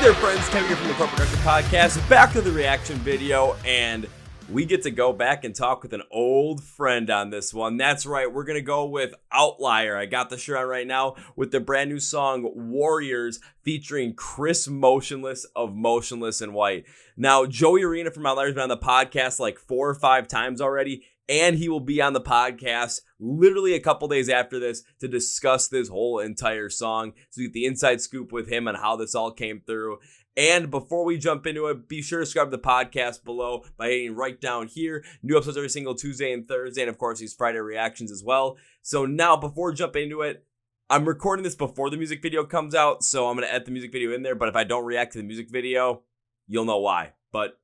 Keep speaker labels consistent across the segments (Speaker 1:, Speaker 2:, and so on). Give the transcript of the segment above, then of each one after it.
Speaker 1: there, friends. Kevin here from the Chord Podcast. Back to the reaction video, and we get to go back and talk with an old friend on this one. That's right, we're going to go with Ovtlier. I got the shirt on right now with the brand new song Warriors featuring Chris Motionless of Motionless in White. Now, Joey Arena from Ovtlier has been on the podcast like 4 or 5 times already, and he will be on the podcast literally a couple days after this to discuss this whole entire song. So you get the inside scoop with him on how this all came through. And before we jump into it, be sure to subscribe to the podcast below by hitting right down here. New episodes every single Tuesday and Thursday, and of course these Friday reactions as well. So now, before we jump into it, I'm recording this before the music video comes out, so I'm going to edit the music video in there. But if I don't react to the music video, you'll know why. But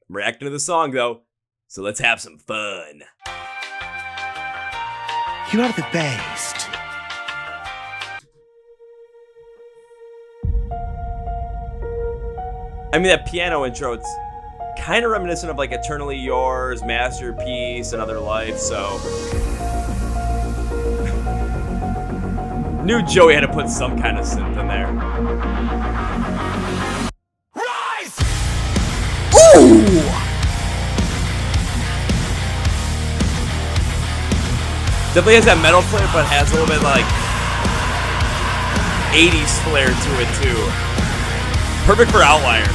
Speaker 1: I'm reacting to the song though, so let's have some fun.
Speaker 2: You are the best.
Speaker 1: I mean, that piano intro, it's kind of reminiscent of like Eternally Yours, Masterpiece, Another Life, so. Knew Joey had to put some kind of synth in there.
Speaker 2: Rise!
Speaker 1: Ooh! Definitely has that metal flair, but has a little bit like 80s flair to it too. Perfect for Ovtlier.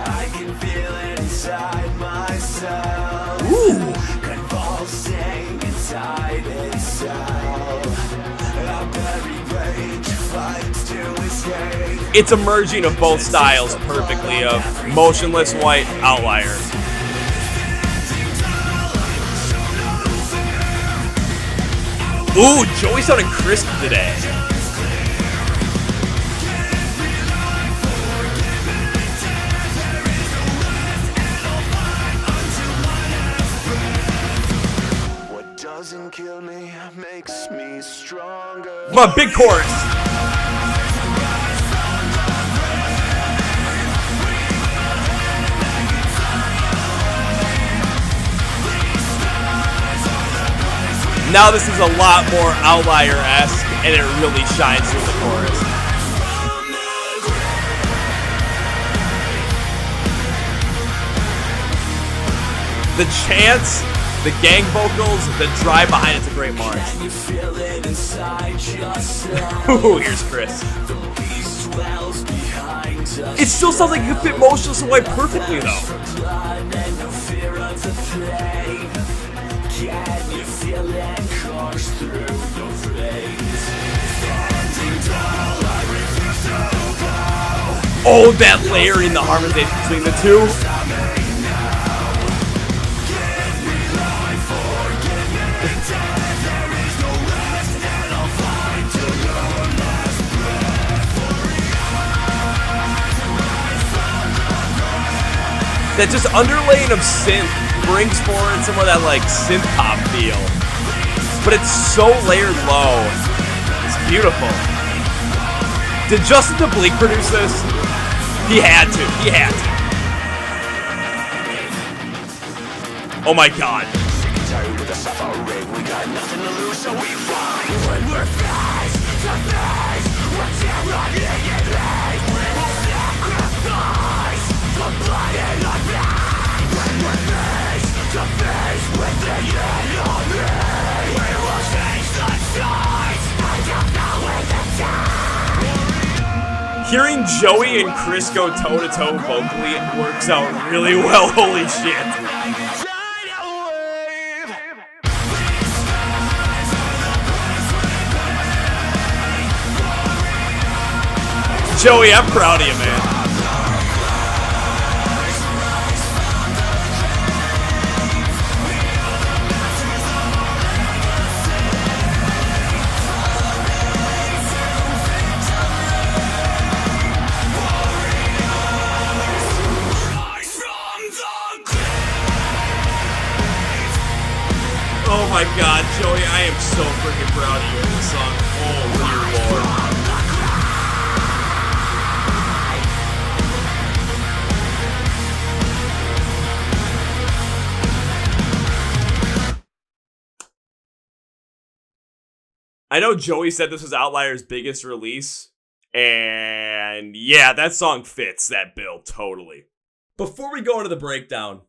Speaker 2: I can feel it inside myself.
Speaker 1: Ooh.
Speaker 2: Convulsing inside itself. A buried rage fights to escape.
Speaker 1: It's a merging of both styles perfectly of Motionless, White, Ovtlier. Ooh, Joey sounding crisp today.
Speaker 2: What doesn't kill me makes me stronger.
Speaker 1: Come on, big chorus. Now this is a lot more Ovtlier-esque, and it really shines through the chorus. The chants, the gang vocals, the drive behind it's a great march. Ooh, here's Chris. It still sounds like you could fit Motionless in White perfectly, though.
Speaker 2: Can you feel it course through your veins? Standing tall, I refuse to bow.
Speaker 1: Oh, that layer in the harmonization between the two.
Speaker 2: Give me life, forgive me death. There is no rest, and I'll fight till your last breath.
Speaker 1: That just underlaying of synth brings forward some of that like synth pop feel, but it's so layered low. It's beautiful. Did Justin DeBleek produce this? He had to. He had to. Oh my god.
Speaker 2: Sick and tired with the suffering. We got nothing to lose, so we fight. When we're face to face, we're tyranny and hate. We'll sacrifice the blood and the pain. When we're face to face with the enemy, we will change the sides. I don't know where the time.
Speaker 1: Hearing Joey and Chris go toe-to-toe vocally works out really well. Holy shit. Joey, I'm proud of you, man. Oh my god, Joey, I am so freaking proud of you in this song. Oh dear lord. I know Joey said this was Outlier's biggest release, and yeah, that song fits that bill totally. Before we go into the breakdown,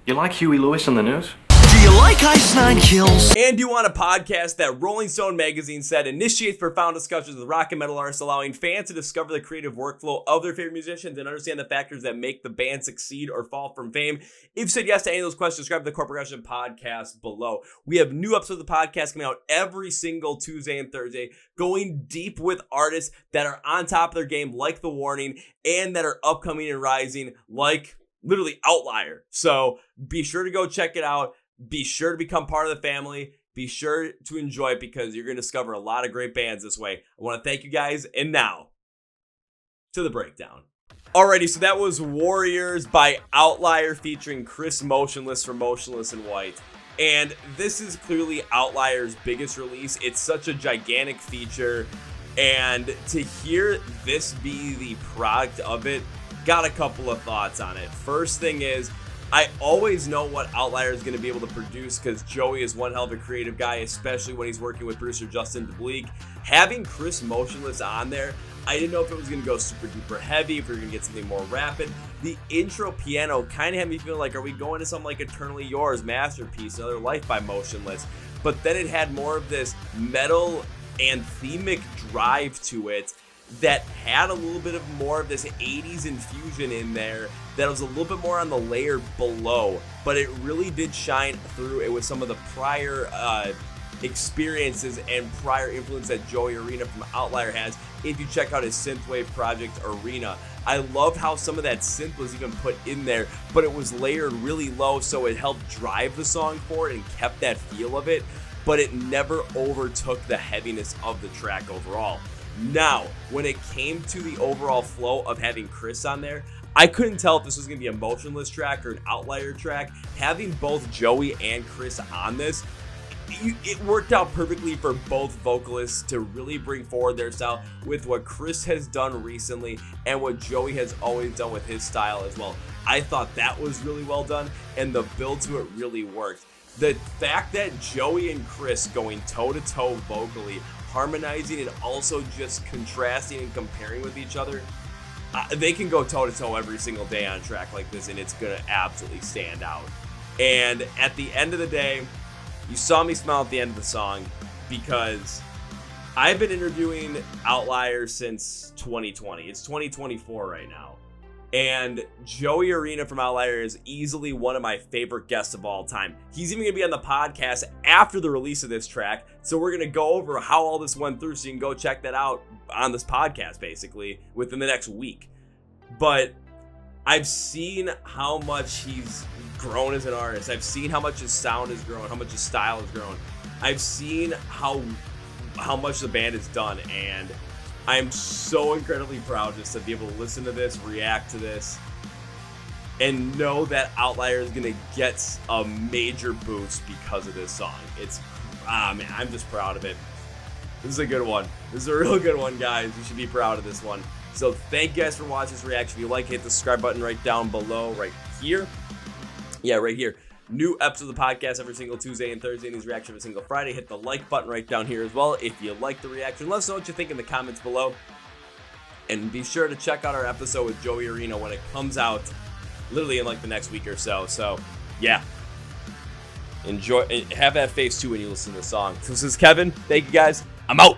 Speaker 3: You like Huey Lewis in the news?
Speaker 2: Do you like Ice Nine Kills?
Speaker 1: and you want a podcast that Rolling Stone magazine said initiates profound discussions with rock and metal artists, allowing fans to discover the creative workflow of their favorite musicians and understand the factors that make the band succeed or fall from fame? If you said yes to any of those questions, subscribe to the Chord Progression podcast below. We have new episodes of the podcast coming out every single Tuesday and Thursday, going deep with artists that are on top of their game, like The Warning, and that are upcoming and rising, like literally Outlier. So be sure to go check it out. Be sure to become part of the family. Be sure to enjoy it because you're going to discover a lot of great bands this way. I want to thank you guys. And now, to the breakdown. Alrighty, so that was Warriors by Outlier featuring Chris Motionless from Motionless in White. And this is clearly Outlier's biggest release. It's such a gigantic feature. And to hear this be the product of it, got a couple of thoughts on it. First thing is, I always know what Outlier is going to be able to produce because Joey is one hell of a creative guy, especially when he's working with producer Justin DeBleek. Having Chris Motionless on there, I didn't know if it was going to go super duper heavy, if we were going to get something more rapid. The intro piano kind of had me feel like, are we going to something like Eternally Yours, Masterpiece, Another Life by Motionless? But then it had more of this metal anthemic drive to it that had a little bit of more of this 80s infusion in there that was a little bit more on the layer below, but it really did shine through it with some of the prior experiences and prior influence that Joey Arena from Outlier has. If you check out his synthwave project Arena, I loved how some of that synth was even put in there, but it was layered really low, so it helped drive the song forward and kept that feel of it, but it never overtook the heaviness of the track overall. Now, when it came to the overall flow of having Chris on there, I couldn't tell if this was going to be a Motionless track or an Outlier track. Having both Joey and Chris on this, it worked out perfectly for both vocalists to really bring forward their style with what Chris has done recently and what Joey has always done with his style as well. I thought that was really well done, and the build to it really worked. The fact that Joey and Chris going toe-to-toe vocally, harmonizing and also just contrasting and comparing with each other, they can go toe-to-toe every single day on a track like this, and it's going to absolutely stand out. And at the end of the day, you saw me smile at the end of the song because I've been interviewing Outlier since 2020. It's 2024 right now. And Joey Arena from Outlier is easily one of my favorite guests of all time. He's even going to be on the podcast after the release of this track. So we're going to go over how all this went through so you can go check that out on this podcast basically within the next week. But I've seen how much he's grown as an artist. I've seen how much his sound has grown, how much his style has grown. I've seen how much the band has done, and I'm so incredibly proud just to be able to listen to this, react to this, and know that Outlier is going to get a major boost because of this song. Man, I'm just proud of it. This is a good one. This is a real good one, guys. You should be proud of this one. So thank you guys for watching this reaction. If you like, hit the subscribe button right down below, right here. Yeah, right here. New episodes of the podcast every single Tuesday and Thursday, and these reactions every single Friday. Hit the like button right down here as well if you like the reaction. Let us know what you think in the comments below. And be sure to check out our episode with Joey Arena when it comes out literally in like the next week or so. So, yeah. Enjoy. Have that face too when you listen to the song. So this is Kevin. Thank you guys. I'm out.